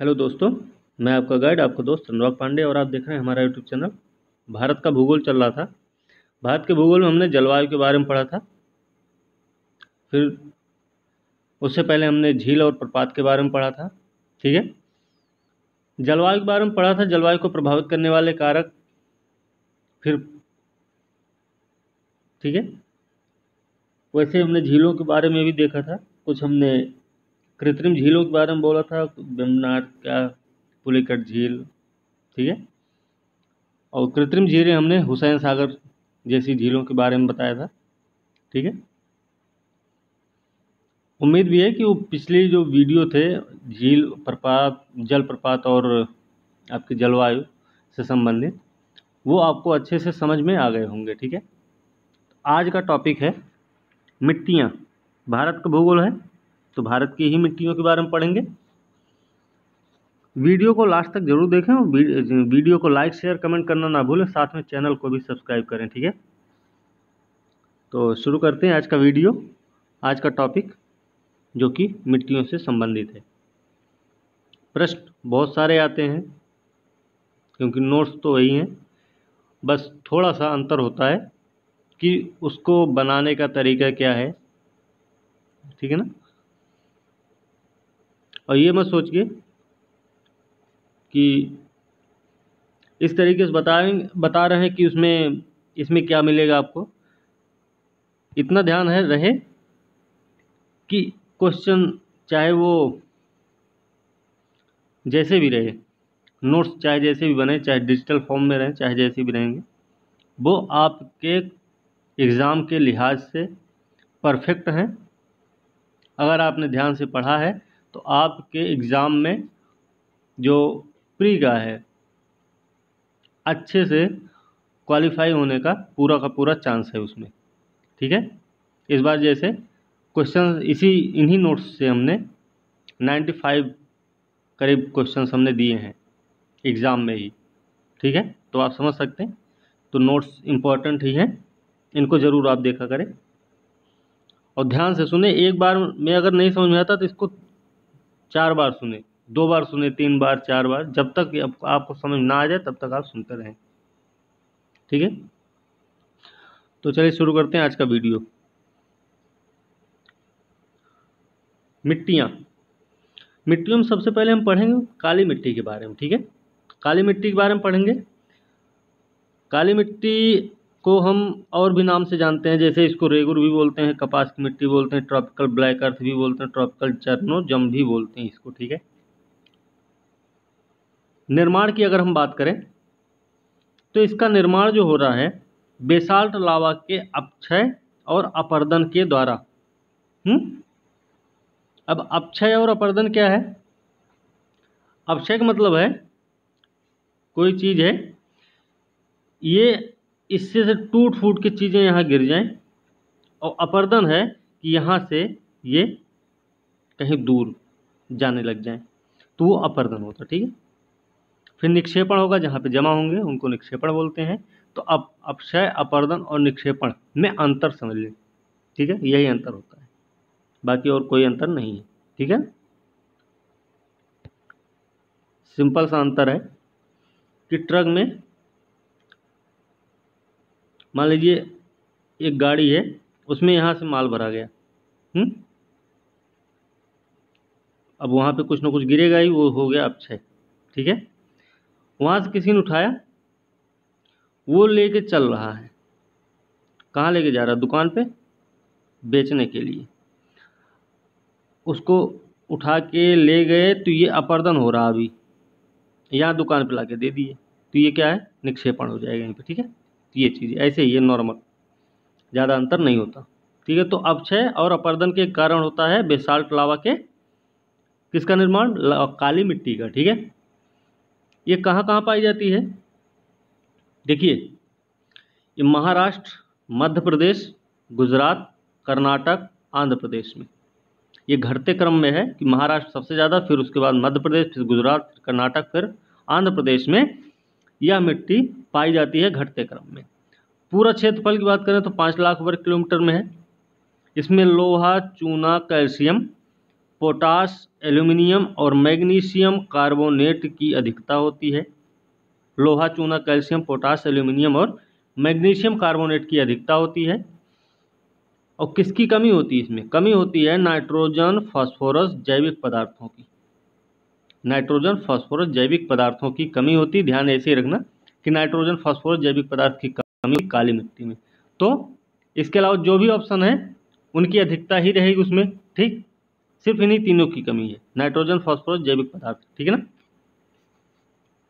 Hello दोस्तों, मैं आपका गाइड, आपका दोस्त अनुराग पांडे और आप देख रहे हैं हमारा यूट्यूब चैनल। भारत का भूगोल चल रहा था। भारत के भूगोल में हमने जलवायु के बारे में पढ़ा था। फिर उससे पहले हमने झील और प्रपात के बारे में पढ़ा था। ठीक है। जलवायु के बारे में पढ़ा था, जलवायु को प्रभावित करने वाले कारक। फिर ठीक है, वैसे हमने झीलों के बारे में भी देखा था। कुछ हमने कृत्रिम झीलों के बारे में बोला था, वेम्बनाड का, पुलिकट झील। ठीक है। और कृत्रिम झीलें हमने हुसैन सागर जैसी झीलों के बारे में बताया था। ठीक है। उम्मीद भी है कि वो पिछली जो वीडियो थे, झील प्रपात, जल प्रपात और आपकी जलवायु से संबंधित, वो आपको अच्छे से समझ में आ गए होंगे। ठीक है। आज का टॉपिक है मिट्टियाँ। भारत का भूगोल है तो भारत की ही मिट्टियों के बारे में पढ़ेंगे। वीडियो को लास्ट तक जरूर देखें और वीडियो को लाइक शेयर कमेंट करना ना भूलें, साथ में चैनल को भी सब्सक्राइब करें। ठीक है। तो शुरू करते हैं आज का वीडियो। आज का टॉपिक जो कि मिट्टियों से संबंधित है। प्रश्न बहुत सारे आते हैं क्योंकि नोट्स तो वही हैं, बस थोड़ा सा अंतर होता है कि उसको बनाने का तरीका क्या है। ठीक है ना। और ये मत सोचिए कि इस तरीके से बता रहे हैं कि इसमें क्या मिलेगा आपको। इतना ध्यान है रहे कि क्वेश्चन चाहे वो जैसे भी रहे, नोट्स चाहे जैसे भी बने, चाहे डिजिटल फॉर्म में रहें, चाहे जैसे भी रहेंगे, वो आपके एग्ज़ाम के लिहाज से परफेक्ट हैं। अगर आपने ध्यान से पढ़ा है तो आपके एग्ज़ाम में जो प्री का है, अच्छे से क्वालिफाई होने का पूरा चांस है उसमें। ठीक है। इस बार जैसे क्वेश्चन इन्हीं नोट्स से हमने 95 करीब क्वेश्चंस हमने दिए हैं एग्ज़ाम में ही। ठीक है। तो आप समझ सकते हैं। तो नोट्स इम्पॉर्टेंट ही हैं, इनको ज़रूर आप देखा करें और ध्यान से सुने। एक बार में अगर नहीं समझ में आता तो इसको 4 बार सुने, 2 बार सुने, 3 बार, 4 बार, जब तक आपको समझ ना आ जाए तब तक आप सुनते रहें। ठीक है। तो चलिए शुरू करते हैं आज का वीडियो। मिट्टियों में सबसे पहले हम पढ़ेंगे काली मिट्टी के बारे में। ठीक है। काली मिट्टी के बारे में पढ़ेंगे। काली मिट्टी को हम और भी नाम से जानते हैं, जैसे इसको रेगुर भी बोलते हैं, कपास की मिट्टी बोलते हैं, ट्रॉपिकल ब्लैक अर्थ भी बोलते हैं, ट्रॉपिकल चरनोजम भी बोलते हैं इसको। ठीक है। निर्माण की अगर हम बात करें तो इसका निर्माण जो हो रहा है बेसाल्ट लावा के अपक्षय और अपर्दन के द्वारा। अब अपक्षय और अपर्दन क्या है? अपक्षय का मतलब है कोई चीज़ है, ये इससे से टूट फूट के चीज़ें यहाँ गिर जाएं, और अपर्दन है कि यहाँ से ये कहीं दूर जाने लग जाएं, तो वो अपर्दन होता है। ठीक है। फिर निक्षेपण होगा, जहाँ पे जमा होंगे उनको निक्षेपण बोलते हैं। तो अब अपक्षय, अपर्दन और निक्षेपण में अंतर समझ लें। ठीक है। यही अंतर होता है, बाकी और कोई अंतर नहीं है। ठीक है। सिंपल सा अंतर है कि ट्रक में मान लीजिए एक गाड़ी है, उसमें यहाँ से माल भरा गया। अब वहाँ पे कुछ ना कुछ गिरेगा ही, वो हो गया अपक्षय। ठीक है। वहाँ से किसी ने उठाया, वो लेके चल रहा है, कहाँ लेके जा रहा है? दुकान पे बेचने के लिए। उसको उठा के ले गए तो ये अपर्दन हो रहा, अभी यहाँ दुकान पे लाके दे दिए, तो ये क्या है? निक्षेपण हो जाएगा यहीं पे। ठीक है। तो ये चीज़ ऐसे ही है, नॉर्मल, ज़्यादा अंतर नहीं होता। ठीक है। तो अपक्षय और अपर्दन के कारण होता है बेसाल्ट लावा के किसका निर्माण? काली मिट्टी का। ठीक है। ये कहाँ कहाँ पाई जाती है? देखिए, ये महाराष्ट्र, मध्य प्रदेश, गुजरात, कर्नाटक, आंध्र प्रदेश में ये घटते क्रम में है कि महाराष्ट्र सबसे ज़्यादा, फिर उसके बाद मध्य प्रदेश, फिर गुजरात, फिर कर्नाटक, फिर आंध्र प्रदेश में यह मिट्टी पाई जाती है घटते क्रम में। पूरा क्षेत्रफल की बात करें तो 5 लाख वर्ग किलोमीटर में है। इसमें लोहा, चूना, कैल्शियम, पोटास, एल्यूमिनियम और मैग्नीशियम कार्बोनेट की अधिकता होती है। लोहा, चूना, कैल्शियम, पोटास, एल्यूमिनियम और मैग्नीशियम कार्बोनेट की अधिकता होती है। और किसकी कमी होती है इसमें? कमी होती है नाइट्रोजन, फास्फोरस जैविक पदार्थों की। नाइट्रोजन, फास्फोरस जैविक पदार्थों की कमी होती है। ध्यान ऐसे ही रखना कि नाइट्रोजन, फास्फोरस जैविक पदार्थ की कमी काली मिट्टी में। तो इसके अलावा जो भी ऑप्शन है उनकी अधिकता ही रहेगी उसमें, ठीक। सिर्फ इन्हीं तीनों की कमी है, नाइट्रोजन, फास्फोरस, जैविक पदार्थ, ठीक है ना।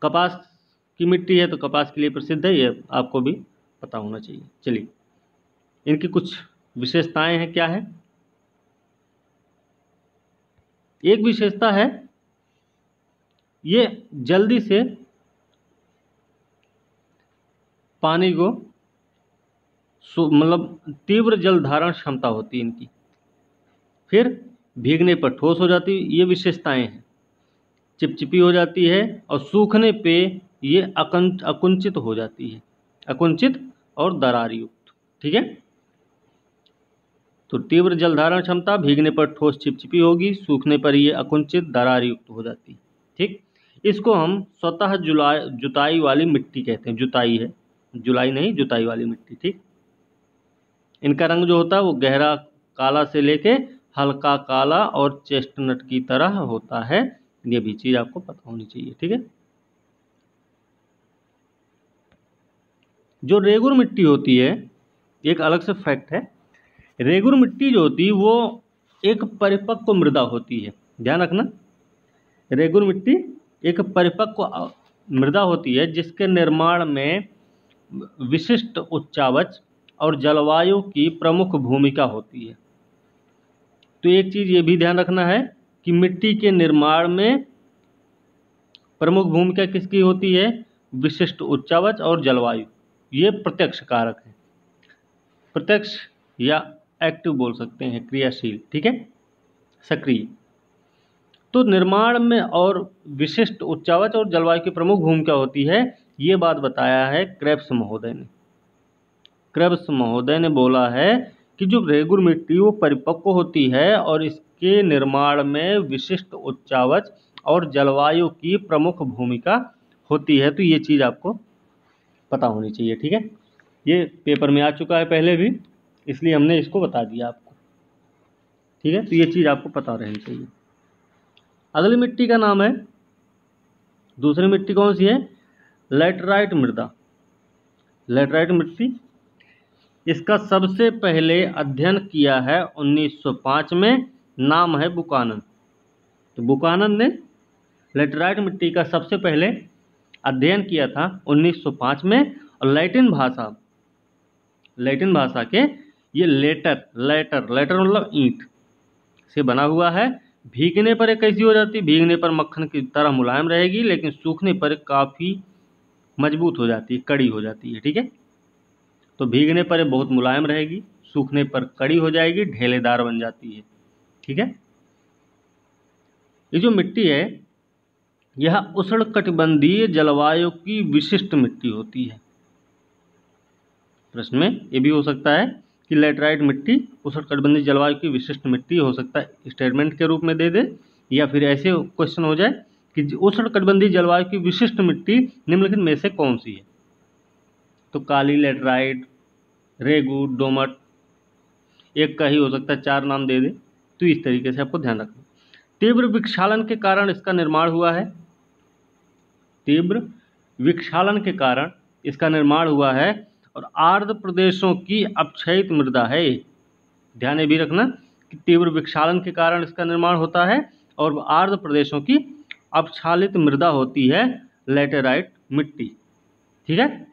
कपास की मिट्टी है तो कपास के लिए प्रसिद्ध है, ये आपको भी पता होना चाहिए। चलिए, इनकी कुछ विशेषताएं हैं, क्या है? एक विशेषता है, ये जल्दी से पानी को मतलब तीव्र जल धारण क्षमता होती है इनकी। फिर भीगने पर ठोस हो जाती है, ये विशेषताएं हैं। चिपचिपी हो जाती है और सूखने पे ये अकुंचित हो जाती है, अकुंचित और दरार युक्त, ठीक है। तो तीव्र जल धारण क्षमता, भीगने पर ठोस चिपचिपी होगी, सूखने पर ये अकुंचित दरार युक्त हो जाती है, ठीक। इसको हम स्वतः जुताई वाली मिट्टी कहते हैं। जुताई है, जुलाई नहीं, जुताई वाली मिट्टी, ठीक। इनका रंग जो होता है वो गहरा काला से लेके हल्का काला और चेस्टनट की तरह होता है। ये भी चीज आपको पता होनी चाहिए, ठीक है। जो रेगुर मिट्टी होती है, एक अलग से फैक्ट है, रेगुर मिट्टी जो होती है वो एक परिपक्व मृदा होती है। ध्यान रखना, रेगुर मिट्टी एक परिपक्व मृदा होती है जिसके निर्माण में विशिष्ट उच्चावच और जलवायु की प्रमुख भूमिका होती है। तो एक चीज ये भी ध्यान रखना है कि मिट्टी के निर्माण में प्रमुख भूमिका किसकी होती है? विशिष्ट उच्चावच और जलवायु। ये प्रत्यक्ष कारक है, प्रत्यक्ष या एक्टिव बोल सकते हैं, क्रियाशील, ठीक है, सक्रिय। तो निर्माण में और विशिष्ट उच्चावच और जलवायु की प्रमुख भूमिका होती है, ये बात बताया है क्रेब्स महोदय ने। क्रेब्स महोदय ने बोला है कि जो रेगुर मिट्टी वो परिपक्व होती है और इसके निर्माण में विशिष्ट उच्चावच और जलवायु की प्रमुख भूमिका होती है। तो ये चीज़ आपको पता होनी चाहिए, ठीक है। ये पेपर में आ चुका है पहले भी, इसलिए हमने इसको बता दिया आपको, ठीक है। तो ये चीज़ आपको पता रहनी चाहिए। अगली मिट्टी का नाम है, दूसरी मिट्टी कौन सी है? लैटराइट मृदा। लैटराइट मिट्टी, इसका सबसे पहले अध्ययन किया है 1905 में, नाम है बुकानन। तो बुकानन ने लैटराइट मिट्टी का सबसे पहले अध्ययन किया था 1905 में। और लैटिन भाषा के ये लेटर मतलब ईंट से बना हुआ है। भीगने पर ये कैसी हो जाती है? भीगने पर मक्खन की तरह मुलायम रहेगी, लेकिन सूखने पर काफ़ी मजबूत हो जाती है, कड़ी हो जाती है, ठीक है। तो भीगने पर ये बहुत मुलायम रहेगी, सूखने पर कड़ी हो जाएगी, ढेलेदार बन जाती है, ठीक है। ये जो मिट्टी है यह उष्णकटिबंधीय जलवायु की विशिष्ट मिट्टी होती है। प्रश्न में ये भी हो सकता है कि लैटराइट मिट्टी उष्णकटिबंधीय जलवायु की विशिष्ट मिट्टी हो सकता है, स्टेटमेंट के रूप में दे दे, या फिर ऐसे क्वेश्चन हो जाए कि उष्णकटिबंधीय जलवायु की विशिष्ट मिट्टी निम्नलिखित में से कौन सी है? तो काली लैटराइट, रेगू, दोमट, एक का ही हो सकता है, चार नाम दे दे। तो इस तरीके से आपको ध्यान रखना। तीव्र विक्षालन के कारण इसका निर्माण हुआ है, तीव्र विक्षालन के कारण इसका निर्माण हुआ है। और आर्द्र प्रदेशों की अपक्षयित मृदा है। ध्यान ये भी रखना कि तीव्र विक्षालन के कारण इसका निर्माण होता है और आर्द्र प्रदेशों की अपक्षालित मृदा होती है लैटेराइट मिट्टी, ठीक है।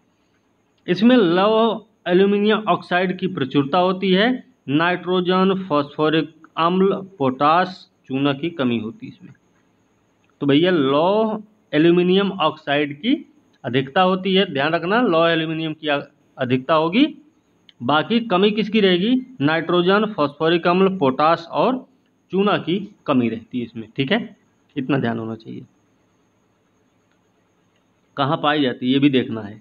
इसमें लौह एल्यूमिनियम ऑक्साइड की प्रचुरता होती है। नाइट्रोजन, फॉस्फोरिक अम्ल, पोटास, चूना की कमी होती है इसमें। तो भैया लौह एल्यूमिनियम ऑक्साइड की अधिकता होती है, ध्यान रखना, लौह एल्यूमिनियम की अधिकता होगी। बाकी कमी किसकी रहेगी? नाइट्रोजन, फॉस्फोरिक अम्ल, पोटास और चूना की कमी रहती है इसमें, ठीक है। इतना ध्यान होना चाहिए। कहाँ पाई जाती है ये भी देखना है।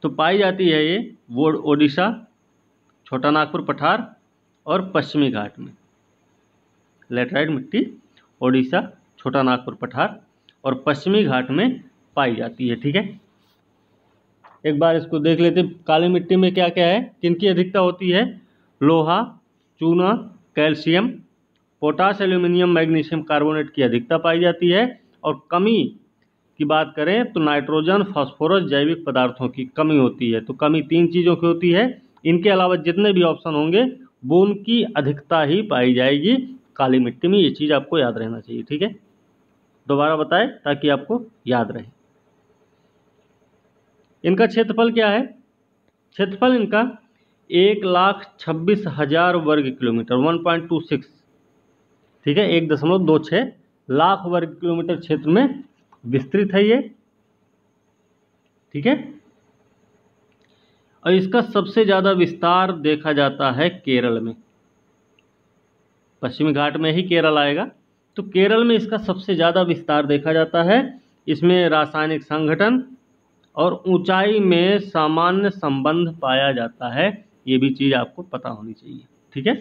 तो पाई जाती है ये वो ओडिशा, छोटा नागपुर पठार और पश्चिमी घाट में। लेटराइट मिट्टी ओडिशा, छोटा नागपुर पठार और पश्चिमी घाट में पाई जाती है। ठीक है, एक बार इसको देख लेते। काली मिट्टी में क्या क्या है, किनकी अधिकता होती है? लोहा, चूना, calcium, potash, aluminium, magnesium carbonate की अधिकता पाई जाती है। और कमी की बात करें तो नाइट्रोजन, फास्फोरस, जैविक पदार्थों की कमी होती है। तो कमी 3 चीज़ों की होती है। इनके अलावा जितने भी ऑप्शन होंगे वो उनकी अधिकता ही पाई जाएगी काली मिट्टी में। ये चीज़ आपको याद रहना चाहिए। ठीक है, दोबारा बताएं ताकि आपको याद रहे। इनका क्षेत्रफल क्या है? क्षेत्रफल इनका 1,26,000 वर्ग किलोमीटर, 1.26, ठीक है, 1.26 लाख वर्ग किलोमीटर क्षेत्र में विस्तृत है ये। ठीक है, और इसका सबसे ज़्यादा विस्तार देखा जाता है केरल में। पश्चिमी घाट में ही केरल आएगा, तो केरल में इसका सबसे ज़्यादा विस्तार देखा जाता है। इसमें रासायनिक संगठन और ऊंचाई में सामान्य संबंध पाया जाता है। ये भी चीज़ आपको पता होनी चाहिए। ठीक है,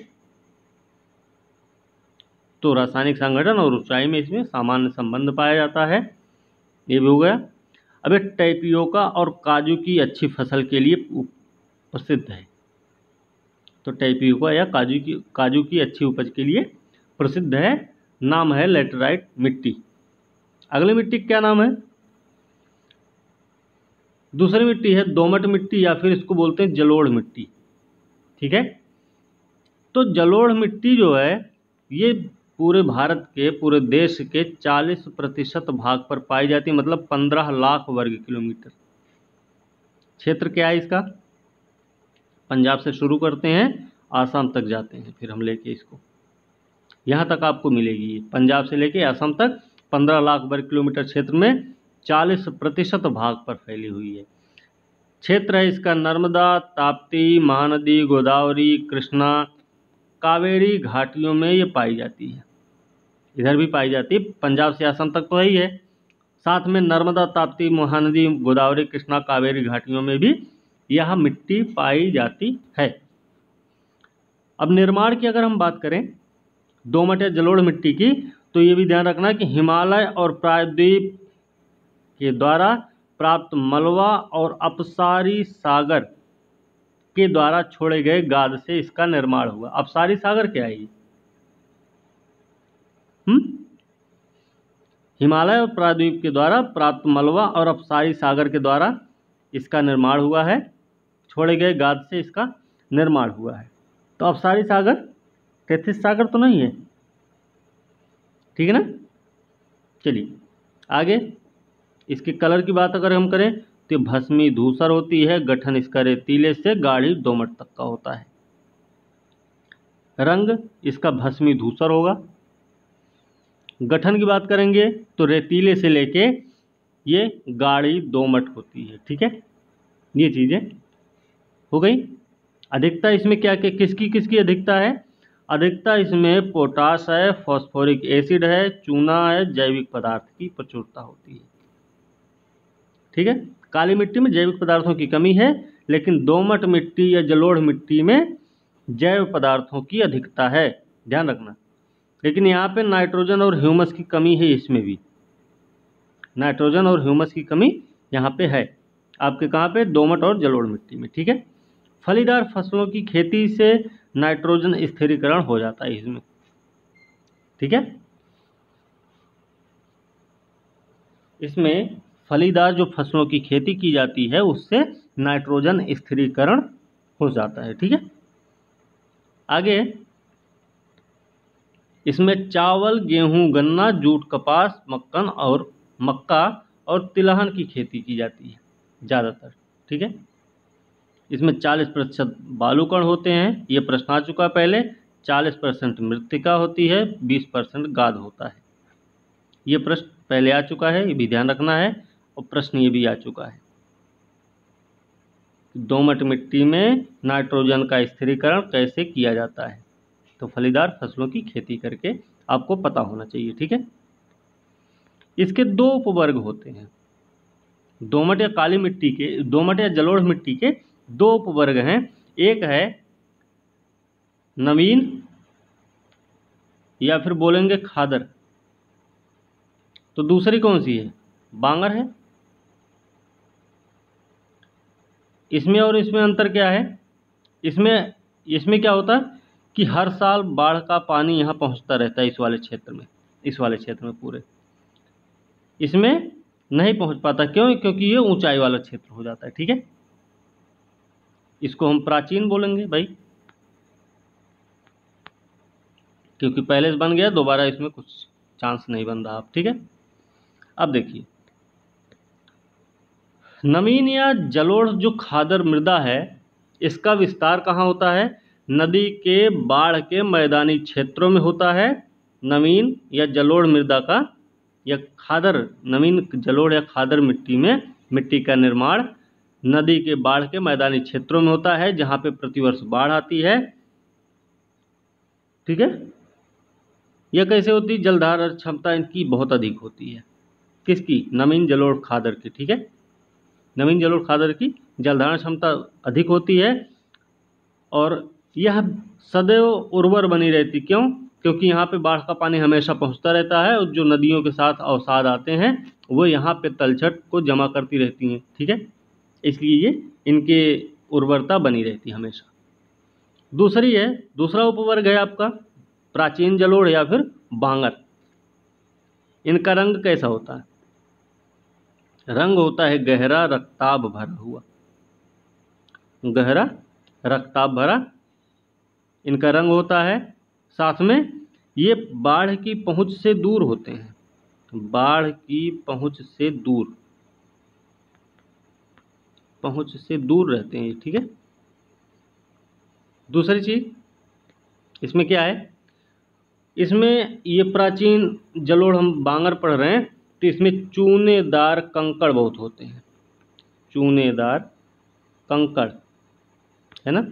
तो रासायनिक संगठन और ऊंचाई में इसमें सामान्य संबंध पाया जाता है। ये भी हो गया। अब एक टैपियोका और काजू की अच्छी फसल के लिए प्रसिद्ध है। तो टैपियोका या काजू की अच्छी उपज के लिए प्रसिद्ध है। नाम है लेटराइट मिट्टी। अगली मिट्टी क्या नाम है? दूसरी मिट्टी है दोमट मिट्टी, या फिर इसको बोलते हैं जलोढ़ मिट्टी। ठीक है, तो जलोढ़ मिट्टी जो है ये पूरे भारत के, पूरे देश के 40% भाग पर पाई जाती है, मतलब 15 लाख वर्ग किलोमीटर। क्षेत्र क्या है इसका? पंजाब से शुरू करते हैं, आसाम तक जाते हैं, फिर हम लेके इसको यहाँ तक आपको मिलेगी। पंजाब से लेके आसाम तक 15 लाख वर्ग किलोमीटर क्षेत्र में 40% भाग पर फैली हुई है। क्षेत्र है इसका नर्मदा, ताप्ती, महानदी, गोदावरी, कृष्णा, कावेरी घाटियों में ये पाई जाती है। इधर भी पाई जाती है, पंजाब से असम तक तो है ही है, साथ में नर्मदा, ताप्ती, महानदी, गोदावरी, कृष्णा, कावेरी घाटियों में भी यह मिट्टी पाई जाती है। अब निर्माण की अगर हम बात करें दोमट या जलोढ़ मिट्टी की, तो ये भी ध्यान रखना कि हिमालय और प्रायद्वीप के द्वारा प्राप्त मलबा और अपसारी सागर के द्वारा छोड़े गए गाद से इसका निर्माण हुआ। अपसारी सागर क्या है ये? हिमालय और प्रायद्वीप के द्वारा प्राप्त मलबा और अपसारी सागर के द्वारा इसका निर्माण हुआ है। छोड़े गए गाद से इसका निर्माण हुआ है। तो अपसारी सागर तैथिस सागर तो नहीं है। ठीक है ना। चलिए आगे, इसके कलर की बात अगर हम करें तो भस्मी धूसर होती है। गठन इसका रेतीले से गाढ़ी दोमट तक का होता है। रंग इसका भस्मी धूसर होगा। गठन की बात करेंगे तो रेतीले से लेके ये गाढ़ी दोमट होती है। ठीक है, ये चीज़ें हो गई। अधिकता इसमें क्या क्या किसकी अधिकता है? अधिकता इसमें पोटाश है, फॉस्फोरिक एसिड है, चूना है, जैविक पदार्थ की प्रचुरता होती है। ठीक है, काली मिट्टी में जैविक पदार्थों की कमी है, लेकिन दोमट मिट्टी या जलोढ़ मिट्टी में जैव पदार्थों की अधिकता है, ध्यान रखना। लेकिन यहाँ पे नाइट्रोजन और ह्यूमस की कमी है। इसमें भी नाइट्रोजन और ह्यूमस की कमी यहाँ पे है आपके, कहाँ पे? दोमट और जलोढ़ मिट्टी में। ठीक है, फलीदार फसलों की खेती से नाइट्रोजन स्थिरीकरण हो जाता है इसमें। ठीक है, इसमें फलीदार जो फसलों की खेती की जाती है उससे नाइट्रोजन स्थिरीकरण हो जाता है। ठीक है, आगे इसमें चावल, गेहूं, गन्ना, जूट, कपास, मक्का और तिलहन की खेती की जाती है ज़्यादातर। ठीक है, इसमें 40% बालूकण होते हैं, ये प्रश्न आ चुका पहले। 40% मृत्तिका होती है, 20% गाद होता है। ये प्रश्न पहले आ चुका है, ये भी ध्यान रखना है। और प्रश्न ये भी आ चुका है, दोमट मिट्टी में नाइट्रोजन का स्थिरीकरण कैसे किया जाता है। तो फलीदार फसलों की खेती करके आपको पता होना चाहिए। ठीक है, इसके 2 उपवर्ग होते हैं। दोमट या काली मिट्टी के, दोमट या जलोढ़ मिट्टी के 2 उपवर्ग हैं। एक है नवीन या फिर बोलेंगे खादर। तो दूसरी कौन सी है? बांगर है। इसमें और इसमें अंतर क्या है? इसमें इसमें क्या होता है कि हर साल बाढ़ का पानी यहाँ पहुँचता रहता है इस वाले क्षेत्र में, इस वाले क्षेत्र में पूरे। इसमें नहीं पहुँच पाता, क्यों? क्योंकि ये ऊंचाई वाला क्षेत्र हो जाता है। ठीक है, इसको हम प्राचीन बोलेंगे भाई, क्योंकि पहले से बन गया, दोबारा इसमें कुछ चांस नहीं बन रहा अब। ठीक है, अब देखिए, नमीन या जलोढ़ जो खादर मृदा है, इसका विस्तार कहाँ होता है? नदी के बाढ़ के मैदानी क्षेत्रों में होता है। नमीन या जलोढ़ मृदा का या खादर, नमीन जलोढ़ या खादर मिट्टी में मिट्टी का निर्माण नदी के बाढ़ के मैदानी क्षेत्रों में होता है, जहाँ पे प्रतिवर्ष बाढ़ आती है। ठीक है, यह कैसे होती है? जलधारण क्षमता इनकी बहुत अधिक होती है। किसकी? नमीन जलोढ़ खादर की। ठीक है, नवीन जलोढ़ खादर की जलधारण क्षमता अधिक होती है और यह सदैव उर्वर बनी रहती। क्यों? क्योंकि यहाँ पे बाढ़ का पानी हमेशा पहुँचता रहता है और जो नदियों के साथ अवसाद आते हैं वो यहाँ पे तलछट को जमा करती रहती हैं। ठीक है, इसलिए ये इनके उर्वरता बनी रहती है हमेशा। दूसरी है, दूसरा उपवर्ग है आपका प्राचीन जलोढ़ या फिर बांगर। इनका रंग कैसा होता है? रंग होता है गहरा रक्ताभ भरा हुआ, गहरा रक्ताभ भरा इनका रंग होता है। साथ में ये बाढ़ की पहुंच से दूर होते हैं, बाढ़ की पहुंच से दूर, पहुंच से दूर रहते हैं। ठीक है, दूसरी चीज इसमें क्या है? इसमें ये प्राचीन जलोढ़ हम बांगर पढ़ रहे हैं, तो इसमें चूनेदार कंकड़ बहुत होते हैं, चूनेदार कंकड़ है ना,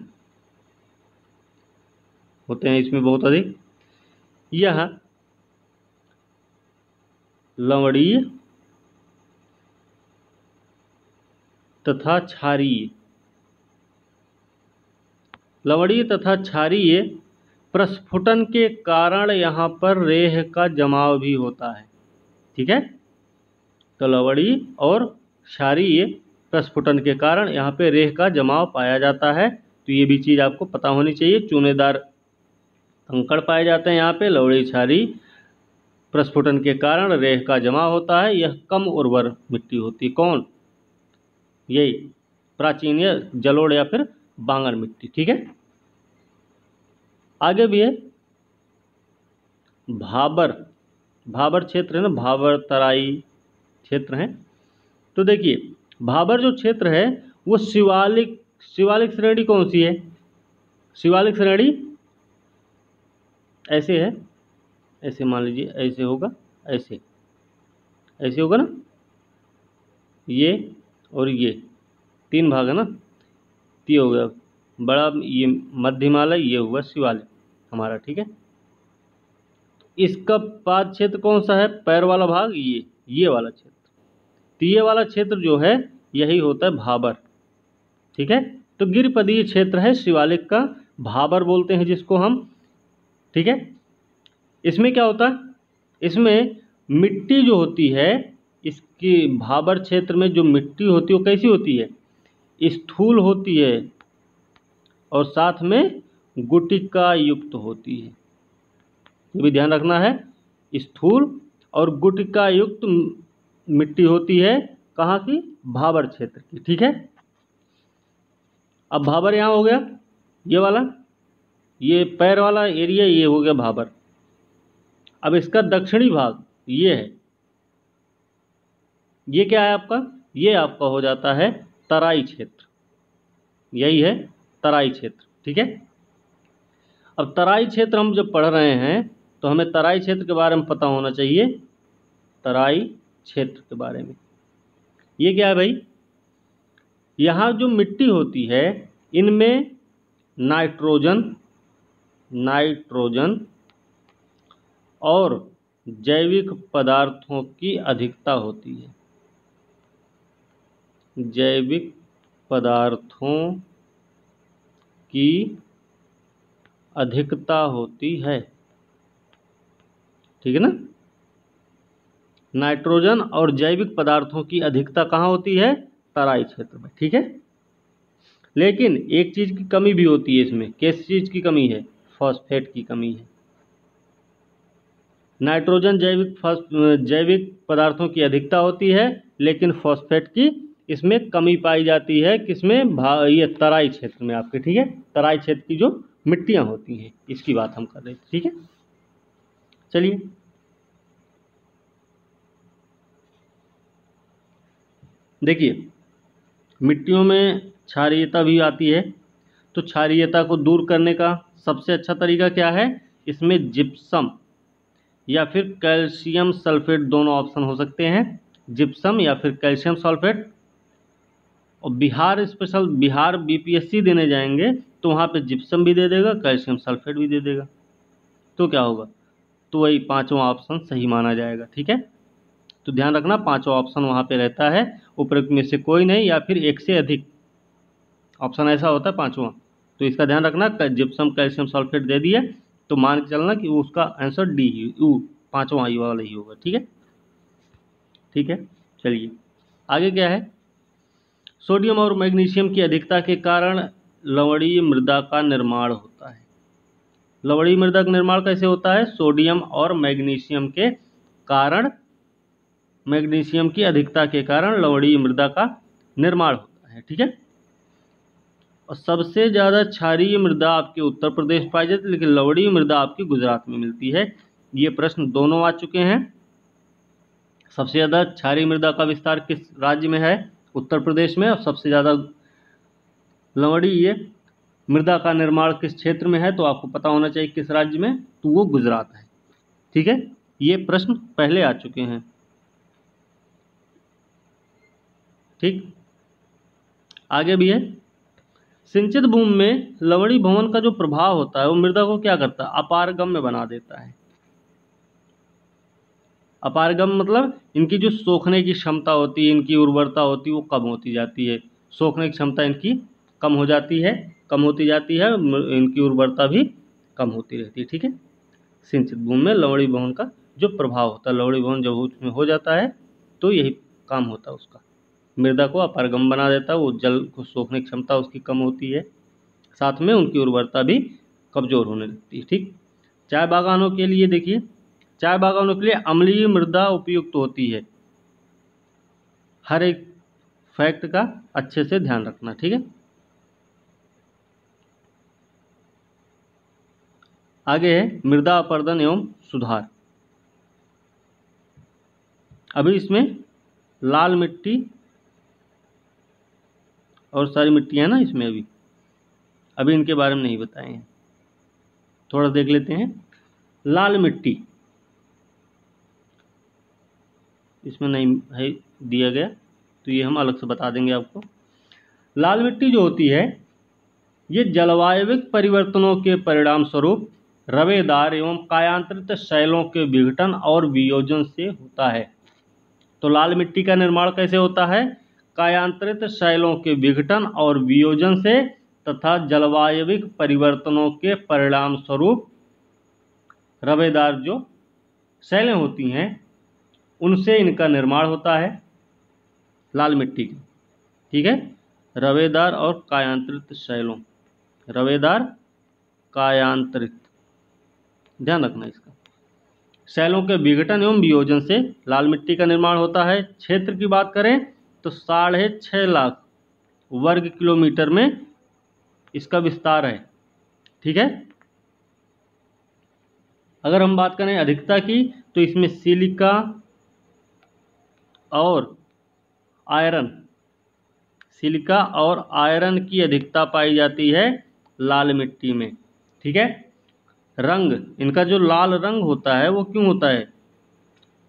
होते हैं इसमें बहुत अधिक। यह लवणीय तथा क्षारीय, लवणीय तथा क्षारीय प्रस्फुटन के कारण यहाँ पर रेह का जमाव भी होता है। ठीक है, तो लवणीय और क्षारीय प्रस्फुटन के कारण यहाँ पे रेह का जमाव पाया जाता है। तो ये भी चीज़ आपको पता होनी चाहिए। चूनेदार कंकड़ पाए जाते हैं यहाँ पे, लवणीय क्षारीय प्रस्फुटन के कारण रेह का जमाव होता है। यह कम उर्वर मिट्टी होती है। कौन? यही प्राचीन या जलोढ़ या फिर बांगर मिट्टी। ठीक है, आगे भी है भाबर, भाबर क्षेत्र है ना, भाबर तराई क्षेत्र है। तो देखिए, भाबर जो क्षेत्र है वो शिवालिक, शिवालिक श्रेणी कौन सी है? शिवालिक श्रेणी ऐसे है, ऐसे मान लीजिए, ऐसे होगा, ऐसे ऐसे होगा ना, ये और ये तीन भाग है ना, ये हो गया बड़ा, ये मध्य हिमालय, ये हुआ शिवालिक हमारा। ठीक है, इसका पाद क्षेत्र कौन सा है? पैर वाला भाग, ये वाला क्षेत्र, तो ये वाला क्षेत्र जो है यही होता है भाबर। ठीक है, तो गिरिपदीय क्षेत्र है शिवालिक का, भाबर बोलते हैं जिसको हम। ठीक है, इसमें क्या होता है? इसमें मिट्टी जो होती है, इसकी भाबर क्षेत्र में जो मिट्टी होती है वो कैसी होती है? स्थूल होती है और साथ में गुटिका युक्त होती है। ये भी ध्यान रखना है, स्थूल और गुटिका युक्त मिट्टी होती है। कहाँ की? भाबर क्षेत्र की। ठीक है, अब भाबर यहाँ हो गया, ये वाला, ये पैर वाला एरिया ये हो गया भाबर। अब इसका दक्षिणी भाग ये है, ये क्या है आपका? ये आपका हो जाता है तराई क्षेत्र, यही है तराई क्षेत्र। ठीक है, अब तराई क्षेत्र हम जब पढ़ रहे हैं तो हमें तराई क्षेत्र के बारे में पता होना चाहिए। तराई क्षेत्र के बारे में ये क्या है भाई? यहाँ जो मिट्टी होती है इनमें नाइट्रोजन, नाइट्रोजन और जैविक पदार्थों की अधिकता होती है, जैविक पदार्थों की अधिकता होती है। ठीक है ना। नाइट्रोजन और जैविक पदार्थों की अधिकता कहाँ होती है? तराई क्षेत्र में, ठीक है। लेकिन एक चीज की कमी भी होती है इसमें। किस चीज की कमी है? फॉस्फेट की कमी है। नाइट्रोजन जैविक पदार्थों की अधिकता होती है, लेकिन फॉस्फेट की इसमें कमी पाई जाती है। किसमें? ये तराई क्षेत्र में आपके, ठीक है। तराई क्षेत्र की जो मिट्टियां होती हैं, इसकी बात हम कर रहे थे, ठीक है। चलिए देखिए, मिट्टियों में क्षारीयता भी आती है। तो क्षारीयता को दूर करने का सबसे अच्छा तरीका क्या है? इसमें जिप्सम या फिर कैल्शियम सल्फेट, दोनों ऑप्शन हो सकते हैं, जिप्सम या फिर कैल्शियम सल्फेट। और बिहार बीपीएससी देने जाएंगे तो वहाँ पे जिप्सम भी दे देगा, कैल्शियम सल्फेट भी दे देगा। तो क्या होगा? तो वही पांचवा ऑप्शन सही माना जाएगा, ठीक है। तो ध्यान रखना, पांचवा ऑप्शन वहाँ पे रहता है, उपरोक्त में से कोई नहीं, या फिर एक से अधिक ऑप्शन ऐसा होता है पांचवा। तो इसका ध्यान रखना, जिप्सम कैल्शियम सल्फेट दे दिए तो मान के चलना कि उसका आंसर डी ही, पांचवा ही वाला ही होगा, ठीक है। ठीक है, चलिए आगे क्या है। सोडियम और मैग्नीशियम की अधिकता के कारण लवणीय मृदा का निर्माण होता है। लवणीय मृदा का निर्माण कैसे होता है? सोडियम और मैग्नीशियम के कारण, मैग्नीशियम की अधिकता के कारण लवणीय मृदा का निर्माण होता है, ठीक है। और सबसे ज़्यादा क्षारीय मृदा आपके उत्तर प्रदेश पाई जाती है, लेकिन लवणीय मृदा आपकी गुजरात में मिलती है। ये प्रश्न दोनों आ चुके हैं। सबसे ज़्यादा क्षारीय मृदा का विस्तार किस राज्य में है? उत्तर प्रदेश में। और सबसे ज़्यादा लवणीय मृदा का निर्माण किस क्षेत्र में है? तो आपको पता होना चाहिए किस राज्य में, तो वो गुजरात है, ठीक है। ये प्रश्न पहले आ चुके हैं, ठीक। आगे भी है। सिंचित भूमि में लवणीय भवन का जो प्रभाव होता है वो मृदा को क्या करता है? अपारगम्य बना देता है। अपारगम मतलब इनकी जो सोखने की क्षमता होती है, इनकी उर्वरता होती है, वो कम होती जाती है। सोखने की क्षमता इनकी कम हो जाती है, कम होती जाती है, इनकी उर्वरता भी कम होती रहती है, ठीक है। सिंचित भूमि में लवणीय भवन का जो प्रभाव होता है, लवणीय भवन जब उसमें हो जाता है तो यही काम होता है उसका, मृदा को अपारगम बना देता है। वो जल को सोखने की क्षमता उसकी कम होती है, साथ में उनकी उर्वरता भी कमजोर होने लगती है, ठीक। चाय बागानों के लिए देखिए, चाय बागानों के लिए अम्लीय मृदा उपयुक्त होती है। हर एक फैक्ट का अच्छे से ध्यान रखना, ठीक है। आगे है मृदा अपर्दन एवं सुधार। अभी इसमें लाल मिट्टी और सारी मिट्टियां ना इसमें, अभी इनके बारे में नहीं बताए हैं, थोड़ा देख लेते हैं। लाल मिट्टी इसमें नहीं है दिया गया, तो ये हम अलग से बता देंगे आपको। लाल मिट्टी जो होती है ये जलवायविक परिवर्तनों के परिणाम स्वरूप रवेदार एवं कायांतरित शैलों के विघटन और वियोजन से होता है। तो लाल मिट्टी का निर्माण कैसे होता है? कायांतरित शैलों के विघटन और वियोजन से तथा जलवायविक परिवर्तनों के परिणाम स्वरूप रवेदार जो शैलें होती हैं उनसे इनका निर्माण होता है, लाल मिट्टी की, ठीक है। रवेदार और कायांतरित शैलों, रवेदार कायांतरित, ध्यान रखना इसका। शैलों के विघटन एवं वियोजन से लाल मिट्टी का निर्माण होता है। क्षेत्र की बात करें तो 6.5 लाख वर्ग किलोमीटर में इसका विस्तार है, ठीक है। अगर हम बात करें अधिकता की तो इसमें सिलिका और आयरन, सिलिका और आयरन की अधिकता पाई जाती है लाल मिट्टी में, ठीक है। रंग, इनका जो लाल रंग होता है वो क्यों होता है?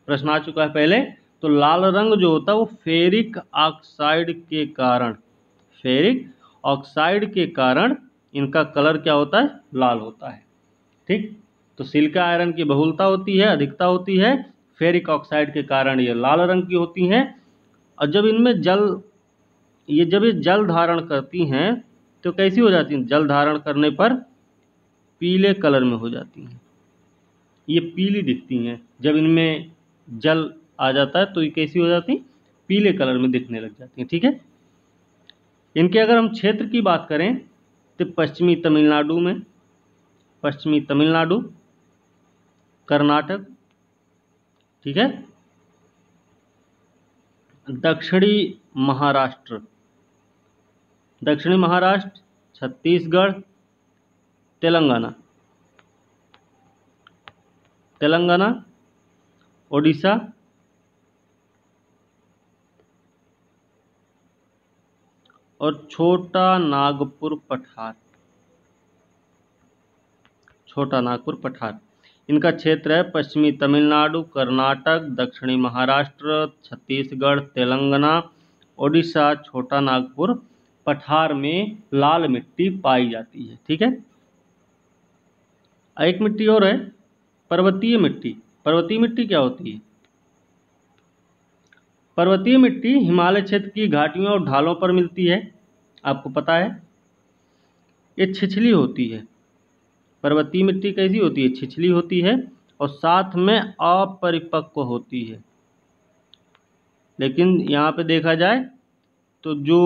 प्रश्न आ चुका है पहले। तो लाल रंग जो होता है वो फेरिक ऑक्साइड के कारण, फेरिक ऑक्साइड के कारण इनका कलर क्या होता है? लाल होता है, ठीक। तो सिलिका आयरन की बहुलता होती है, अधिकता होती है, फेरिक ऑक्साइड के कारण ये लाल रंग की होती हैं। और जब इनमें जब ये जल धारण करती हैं तो कैसी हो जाती हैं? जल धारण करने पर पीले कलर में हो जाती हैं, ये पीली दिखती हैं। जब इनमें जल आ जाता है तो ये कैसी हो जाती हैं, पीले कलर में दिखने लग जाती हैं। ठीक है, इनके अगर हम क्षेत्र की बात करें तो पश्चिमी तमिलनाडु में, पश्चिमी तमिलनाडु, कर्नाटक, ठीक है, दक्षिणी महाराष्ट्र, दक्षिणी महाराष्ट्र, छत्तीसगढ़, तेलंगाना, तेलंगाना, ओडिशा, और छोटा नागपुर पठार, छोटा नागपुर पठार। इनका क्षेत्र है पश्चिमी तमिलनाडु, कर्नाटक, दक्षिणी महाराष्ट्र, छत्तीसगढ़, तेलंगाना, ओडिशा, छोटा नागपुर पठार में लाल मिट्टी पाई जाती है। ठीक है, एक मिट्टी और है, पर्वतीय मिट्टी। पर्वतीय मिट्टी क्या होती है? पर्वतीय मिट्टी हिमालय क्षेत्र की घाटियों और ढालों पर मिलती है। आपको पता है, ये छिछली होती है। पर्वतीय मिट्टी कैसी होती है? छिछली होती है और साथ में अपरिपक्व होती है। लेकिन यहाँ पे देखा जाए तो जो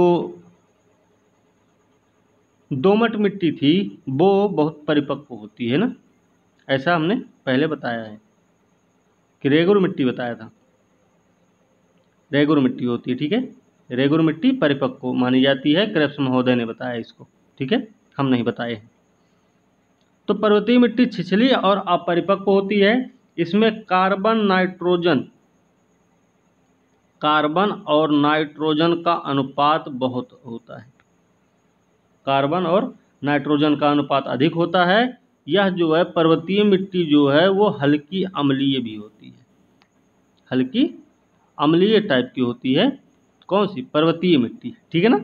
दोमट मिट्टी थी वो बहुत परिपक्व होती है ना, ऐसा हमने पहले बताया है कि रेगुर मिट्टी बताया था, रेगुर मिट्टी होती है। ठीक है, रेगुर मिट्टी परिपक्व मानी जाती है, क्रेप्स महोदय ने बताया इसको। ठीक है, हम नहीं बताए हैं। तो पर्वतीय मिट्टी छिछली और अपरिपक्व होती है। इसमें कार्बन नाइट्रोजन, कार्बन और नाइट्रोजन का अनुपात बहुत होता है, कार्बन और नाइट्रोजन का अनुपात अधिक होता है। यह जो है पर्वतीय मिट्टी जो है वो हल्की अम्लीय भी होती है, हल्की अम्लीय टाइप की होती है। कौन सी? पर्वतीय मिट्टी। ठीक है ना,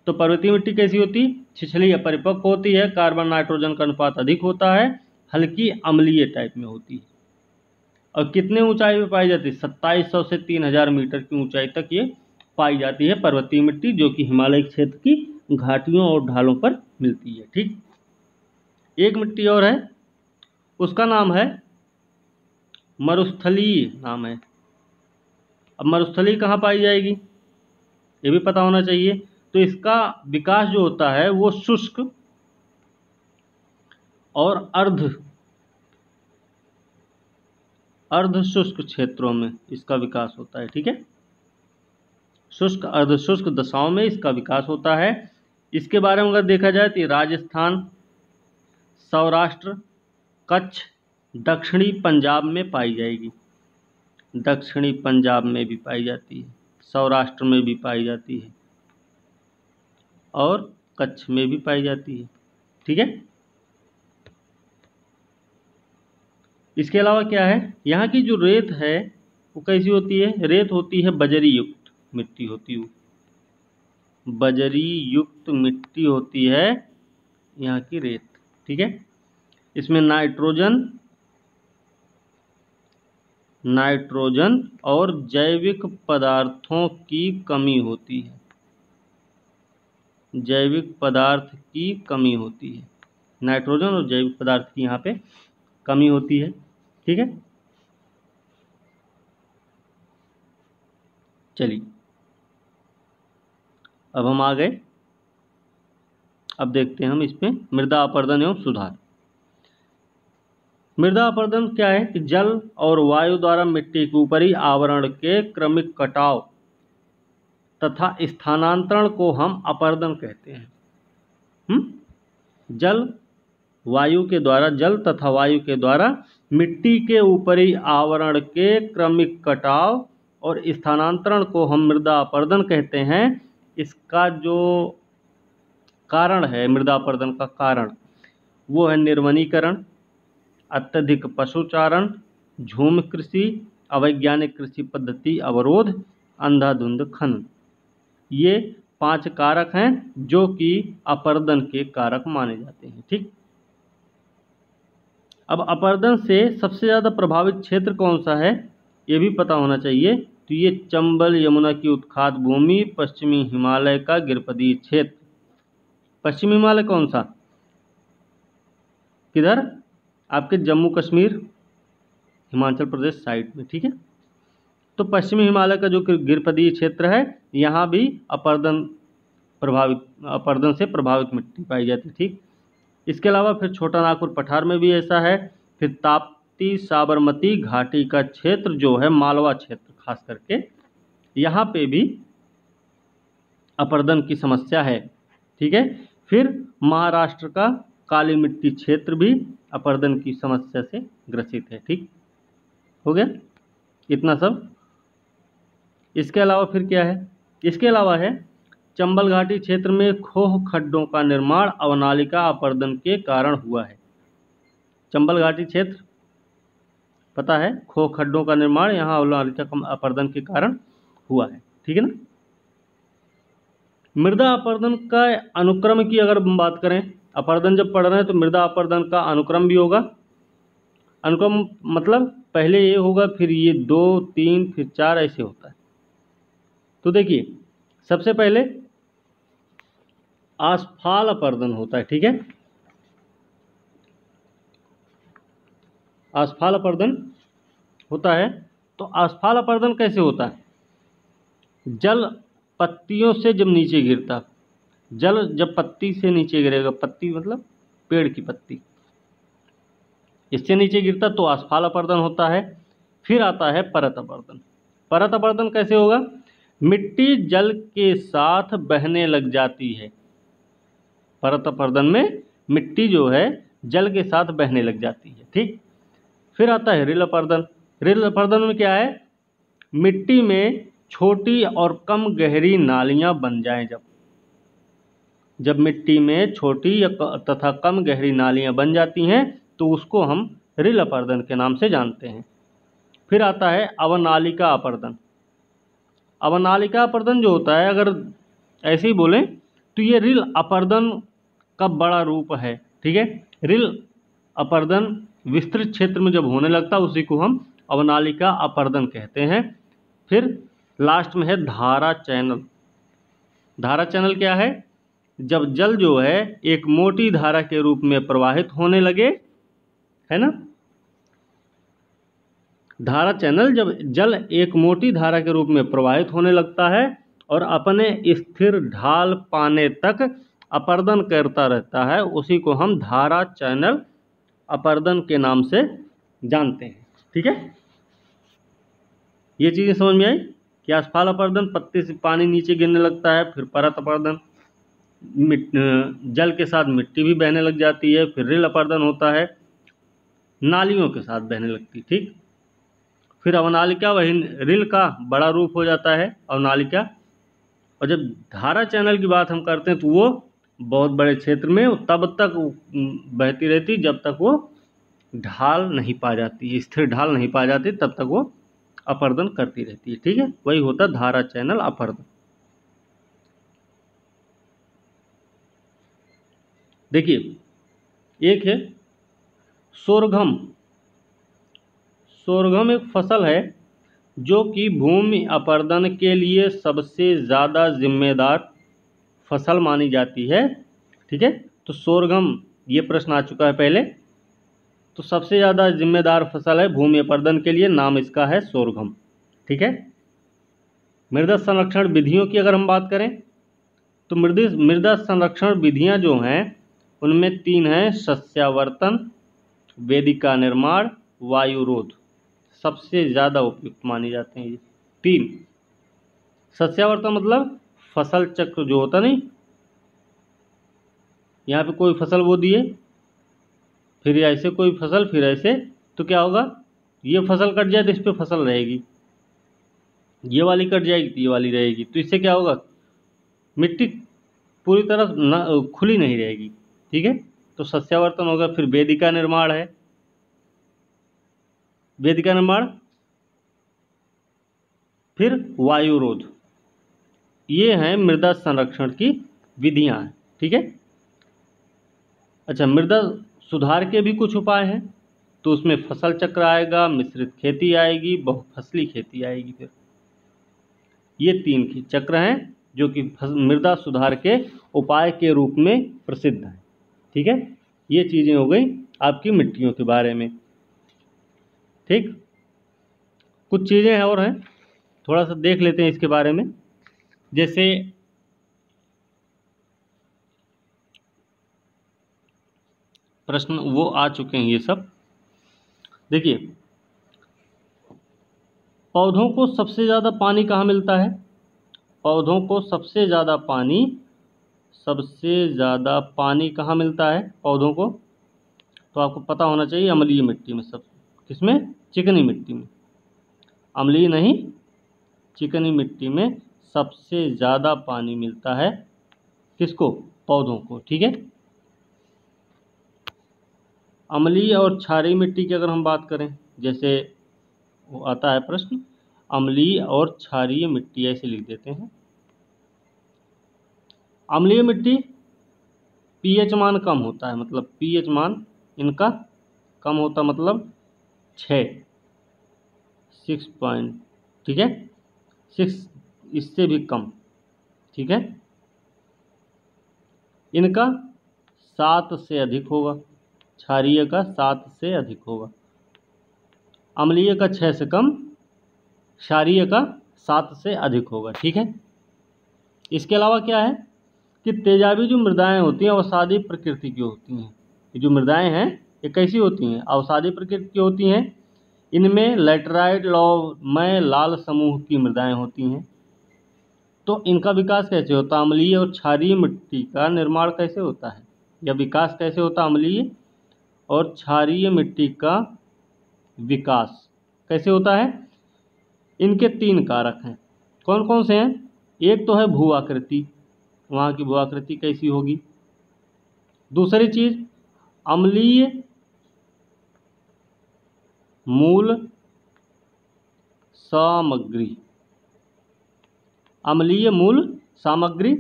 तो पर्वतीय मिट्टी कैसी होती है? छिछली या परिपक्व होती है, कार्बन नाइट्रोजन का अनुपात अधिक होता है, हल्की अम्लीय टाइप में होती है। और कितने ऊंचाई पे पाई जाती है? 2700 से 3000 मीटर की ऊंचाई तक ये पाई जाती है पर्वतीय मिट्टी, जो कि हिमालय क्षेत्र की घाटियों और ढालों पर मिलती है। ठीक, एक मिट्टी और है, उसका नाम है मरुस्थलीय नाम है। अब मरुस्थलीय कहाँ पाई जाएगी ये भी पता होना चाहिए। तो इसका विकास जो होता है वो शुष्क और अर्ध शुष्क क्षेत्रों में इसका विकास होता है। ठीक है, शुष्क अर्ध शुष्क दशाओं में इसका विकास होता है। इसके बारे में अगर देखा जाए तो राजस्थान, सौराष्ट्र, कच्छ, दक्षिणी पंजाब में पाई जाएगी। दक्षिणी पंजाब में भी पाई जाती है, सौराष्ट्र में भी पाई जाती है और कच्छ में भी पाई जाती है। ठीक है, इसके अलावा क्या है, यहाँ की जो रेत है वो कैसी होती है? रेत होती है बजरी युक्त मिट्टी होती है, बजरी युक्त मिट्टी होती है यहाँ की रेत। ठीक है, इसमें नाइट्रोजन और जैविक पदार्थों की कमी होती है, जैविक पदार्थ की कमी होती है, नाइट्रोजन और जैविक पदार्थ की यहाँ पे कमी होती है। ठीक है, चलिए अब हम आ गए, अब देखते हैं हम इस पे मृदा अपरदन एवं सुधार। मृदा अपरदन क्या है कि जल और वायु द्वारा मिट्टी के ऊपरी आवरण के क्रमिक कटाव तथा स्थानांतरण को हम अपरदन कहते हैं। जल तथा वायु के द्वारा मिट्टी के ऊपरी आवरण के क्रमिक कटाव और स्थानांतरण को हम मृदा अपरदन कहते हैं। इसका जो कारण है, मृदा अपरदन का कारण, वो है निर्वनीकरण, अत्यधिक पशुचारण, झूम कृषि, अवैज्ञानिक कृषि पद्धति अवरोध, अंधाधुंध खनन। ये 5 कारक हैं जो कि अपरदन के कारक माने जाते हैं। ठीक, अब अपरदन से सबसे ज़्यादा प्रभावित क्षेत्र कौन सा है ये भी पता होना चाहिए। तो ये चंबल यमुना की उत्खात भूमि, पश्चिमी हिमालय का गिरपदीय क्षेत्र। पश्चिमी हिमालय कौन सा? किधर? आपके जम्मू कश्मीर, हिमाचल प्रदेश साइड में, ठीक है। तो पश्चिमी हिमालय का जो गिरपदीय क्षेत्र है, यहाँ भी अपरदन से प्रभावित मिट्टी पाई जाती है, ठीक। इसके अलावा फिर छोटा नागपुर पठार में भी ऐसा है। फिर ताप्ती साबरमती घाटी का क्षेत्र जो है, मालवा क्षेत्र खास करके, यहाँ पे भी अपरदन की समस्या है, ठीक है। फिर महाराष्ट्र का काली मिट्टी क्षेत्र भी अपरदन की समस्या से ग्रसित है, ठीक। हो गया इतना सब। इसके अलावा फिर क्या है, इसके अलावा है चंबल घाटी क्षेत्र में खोह खड्डों का निर्माण अवनालिका अपरदन के कारण हुआ है। चंबल घाटी क्षेत्र पता है, खोह खड्डों का निर्माण यहाँ अवनालिका अपरदन के कारण हुआ है, ठीक है ना। मृदा अपरदन का अनुक्रम की अगर हम बात करें, अपरदन जब पढ़ रहे हैं तो मृदा अपरदन का अनुक्रम भी होगा। अनुक्रम मतलब पहले ये होगा, फिर ये 2, 3, फिर 4 ऐसे होता है। तो देखिए सबसे पहले आस्फाल अपरदन होता है, ठीक है। आस्फाल अपरदन होता है। तो आस्फाल अपरदन कैसे होता है? जल पत्तियों से जब नीचे गिरता, जल जब पत्ती से नीचे गिरेगा, पत्ती मतलब पेड़ की पत्ती, इससे नीचे गिरता तो आस्फाल अपरदन होता है। फिर आता है परत अपरदन। परत अपरदन कैसे होगा? मिट्टी जल के साथ बहने लग जाती है। परत अपरदन में मिट्टी जो है जल के साथ बहने लग जाती है, ठीक। फिर आता है रिल अपरदन। रिल अपरदन में क्या है? मिट्टी में छोटी और कम गहरी नालियां बन जाएं। जब मिट्टी में छोटी तथा कम गहरी नालियां बन जाती हैं तो उसको हम रिल अपरदन के नाम से जानते हैं। फिर आता है अवनालिका अपरदन। अवनालिका अपरदन जो होता है, अगर ऐसे ही बोलें तो ये रिल अपरदन का बड़ा रूप है, ठीक है। रिल अपरदन विस्तृत क्षेत्र में जब होने लगता है उसी को हम अवनालिका अपरदन कहते हैं। फिर लास्ट में है धारा चैनल। धारा चैनल क्या है? जब जल जो है एक मोटी धारा के रूप में प्रवाहित होने लगे, है ना। धारा चैनल जब जल एक मोटी धारा के रूप में प्रवाहित होने लगता है और अपने स्थिर ढाल पाने तक अपरदन करता रहता है, उसी को हम धारा चैनल अपरदन के नाम से जानते हैं, ठीक है। ये चीज़ें समझ में आई कि आस्फाल अपरदन पत्ते से पानी नीचे गिरने लगता है। फिर परत अपरदन जल के साथ मिट्टी भी बहने लग जाती है। फिर रिल अपरदन होता है नालियों के साथ बहने लगती, ठीक। फिर अवनालिका वही रिल का बड़ा रूप हो जाता है, अवनालिका। और जब धारा चैनल की बात हम करते हैं तो वो बहुत बड़े क्षेत्र में तब तक बहती रहती जब तक वो ढाल नहीं पा जाती, स्थिर ढाल नहीं पा जाती, तब तक वो अपरदन करती रहती है, ठीक है। वही होता धारा चैनल अपरदन। देखिए एक है सोरघम। सोरघम एक फसल है जो कि भूमि अपरदन के लिए सबसे ज़्यादा जिम्मेदार फसल मानी जाती है, ठीक है। तो सोरघम, ये प्रश्न आ चुका है पहले। तो सबसे ज़्यादा जिम्मेदार फसल है भूमि अपरदन के लिए, नाम इसका है सोरघम, ठीक है। मृदा संरक्षण विधियों की अगर हम बात करें तो मृदा संरक्षण विधियां जो हैं उनमें 3 हैं: सस्यावर्तन, वेदिका निर्माण, वायुरोध। सबसे ज़्यादा उपयुक्त माने जाते हैं ये 3। सस्यावर्तन मतलब फसल चक्र जो होता नहीं, यहाँ पे कोई फसल बो दिए, फिर ऐसे कोई फसल, फिर ऐसे, तो क्या होगा? ये फसल कट जाए तो इस पर फसल रहेगी, ये वाली कट जाएगी तो ये वाली रहेगी। तो इससे क्या होगा? मिट्टी पूरी तरह खुली नहीं रहेगी, ठीक है। तो सस्यावर्तन होगा। फिर वेदिका निर्माण है, वेदिका निर्माण। फिर वायुरोध। ये हैं मृदा संरक्षण की विधियां हैं, ठीक है। अच्छा, मृदा सुधार के भी कुछ उपाय हैं। तो उसमें फसल चक्र आएगा, मिश्रित खेती आएगी, बहुफसली खेती आएगी। फिर ये 3 चक्र हैं जो कि मृदा सुधार के उपाय के रूप में प्रसिद्ध हैं, ठीक है। ये चीज़ें हो गई आपकी मिट्टियों के बारे में, ठीक। कुछ चीज़ें और हैं, थोड़ा सा देख लेते हैं इसके बारे में। जैसे प्रश्न वो आ चुके हैं ये सब। देखिए, पौधों को सबसे ज़्यादा पानी कहाँ मिलता है? पौधों को सबसे ज़्यादा पानी कहाँ मिलता है पौधों को? तो आपको पता होना चाहिए, अम्लीय मिट्टी में। सब किसमें? चिकनी मिट्टी में। अम्लीय नहीं, चिकनी मिट्टी में सबसे ज़्यादा पानी मिलता है। किसको? पौधों को। ठीक है। अम्लीय और क्षारीय मिट्टी की अगर हम बात करें, जैसे वो आता है प्रश्न, अम्लीय और क्षारीय मिट्टी, ऐसे लिख देते हैं। अम्लीय मिट्टी पीएच मान कम होता है, मतलब पीएच मान इनका कम होता, मतलब 6 पॉइंट, ठीक है, 6, इससे भी कम। ठीक है। इनका 7 से अधिक होगा, क्षारीय का 7 से अधिक होगा, अम्लीय का 6 से कम, क्षारीय का 7 से अधिक होगा। ठीक है। इसके अलावा क्या है कि तेजाबी जो मृदाएं होती हैं अवसादी प्रकृति की होती हैं। ये जो मृदाएं हैं ये कैसी होती हैं? अवसादी प्रकृति की होती हैं। इनमें लैटराइट लौहमय लाल समूह की मृदाएं होती हैं। तो इनका विकास कैसे होता है? अम्लीय और क्षारीय मिट्टी का निर्माण कैसे होता है, या विकास कैसे होता है? अम्लीय और क्षारीय मिट्टी का विकास कैसे होता है? इनके 3 कारक हैं। कौन कौन से हैं? एक तो है भू आकृति, वहाँ की भू आकृति कैसी होगी। दूसरी चीज, अम्लीय मूल सामग्री, अम्लीय मूल सामग्री।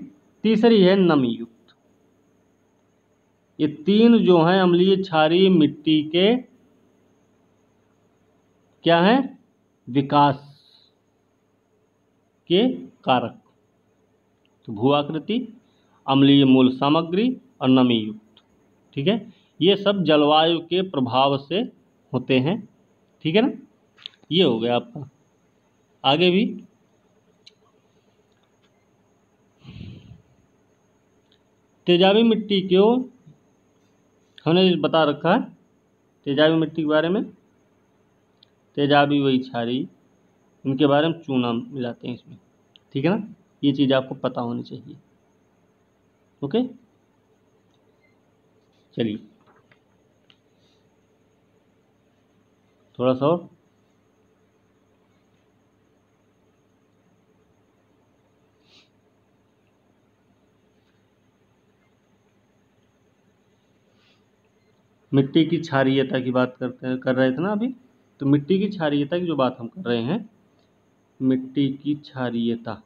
तीसरी है नमी युक्त। ये 3 जो हैं अम्लीय क्षारीय मिट्टी के क्या हैं? विकास के कारक। तो भू आकृति, अम्लीय मूल सामग्री और नमी युक्त। ठीक है। ये सब जलवायु के प्रभाव से होते हैं। ठीक है ना। ये हो गया आपका। आगे भी तेजाबी मिट्टी को हमने बता रखा है, तेजाबी मिट्टी के बारे में। तेजाबी वही क्षारीय, इनके बारे में चूना मिलाते हैं इसमें। ठीक है ना। ये चीज़ आपको पता होनी चाहिए। ओके, चलिए थोड़ा सा और। मिट्टी की क्षारीयता की बात कर रहे थे ना अभी। तो मिट्टी की क्षारीयता की जो बात हम कर रहे हैं, मिट्टी की क्षारीयता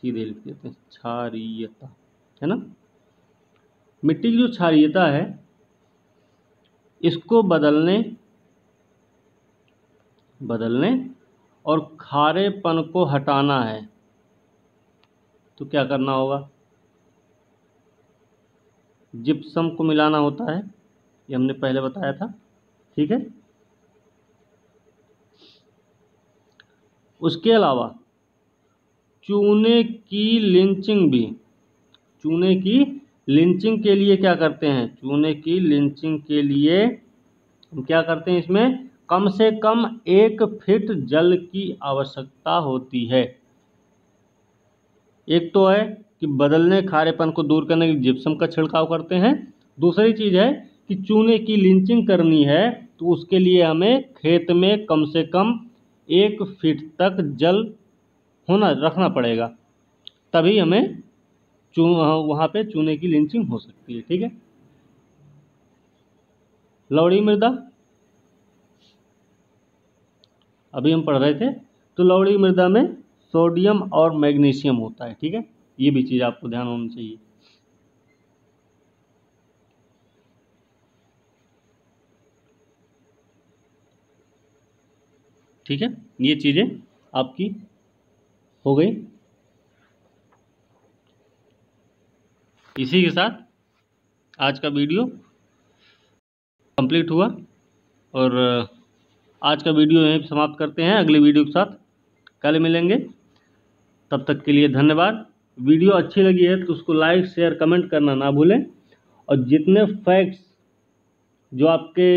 सीधे लिख देते हैं, क्षारीयता, है ना। मिट्टी की जो क्षारीयता है, इसको बदलने और खारेपन को हटाना है तो क्या करना होगा? जिप्सम को मिलाना होता है, ये हमने पहले बताया था। ठीक है। उसके अलावा चूने की लिंचिंग भी, चूने की लिंचिंग के लिए क्या करते हैं? चूने की लिंचिंग के लिए हम क्या करते हैं? इसमें कम से कम 1 फीट जल की आवश्यकता होती है। एक तो है कि बदलने खारेपन को दूर करने के लिए जिप्सम का छिड़काव करते हैं। दूसरी चीज़ है कि चूने की लिंचिंग करनी है तो उसके लिए हमें खेत में कम से कम 1 फीट तक जल रखना पड़ेगा, तभी हमें वहाँ पे चूने की लिंचिंग हो सकती है। ठीक है। लवड़ी मृदा अभी हम पढ़ रहे थे, तो लवड़ी मृदा में सोडियम और मैग्नीशियम होता है। ठीक है। ये भी चीज़ आपको ध्यान होनी चाहिए। ठीक है। ये चीज़ें आपकी हो गई। इसी के साथ आज का वीडियो कंप्लीट हुआ। और आज का वीडियो यहीं पे समाप्त करते हैं, अगले वीडियो के साथ कल मिलेंगे। तब तक के लिए धन्यवाद। वीडियो अच्छी लगी है तो उसको लाइक शेयर कमेंट करना ना भूलें, और जितने फैक्ट्स जो आपके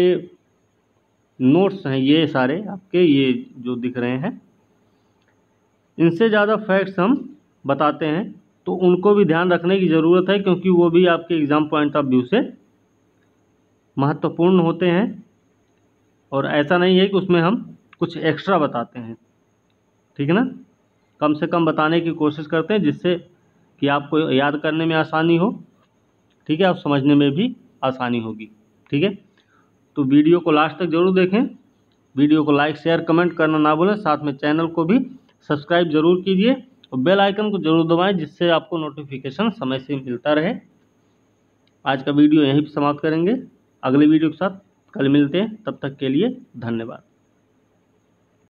नोट्स हैं ये सारे आपके ये जो दिख रहे हैं, इनसे ज़्यादा फैक्ट्स हम बताते हैं, तो उनको भी ध्यान रखने की ज़रूरत है, क्योंकि वो भी आपके एग्ज़ाम पॉइंट ऑफ व्यू से महत्वपूर्ण होते हैं। और ऐसा नहीं है कि उसमें हम कुछ एक्स्ट्रा बताते हैं, ठीक है ना। कम से कम बताने की कोशिश करते हैं जिससे कि आपको याद करने में आसानी हो, ठीक है, आप समझने में भी आसानी होगी, ठीक है। तो वीडियो को लास्ट तक ज़रूर देखें, वीडियो को लाइक शेयर कमेंट करना ना भूलें, साथ में चैनल को भी सब्सक्राइब ज़रूर कीजिए और बेल आइकन को ज़रूर दबाएं, जिससे आपको नोटिफिकेशन समय से मिलता रहे। आज का वीडियो यहीं पर समाप्त करेंगे, अगले वीडियो के साथ कल मिलते हैं। तब तक के लिए धन्यवाद।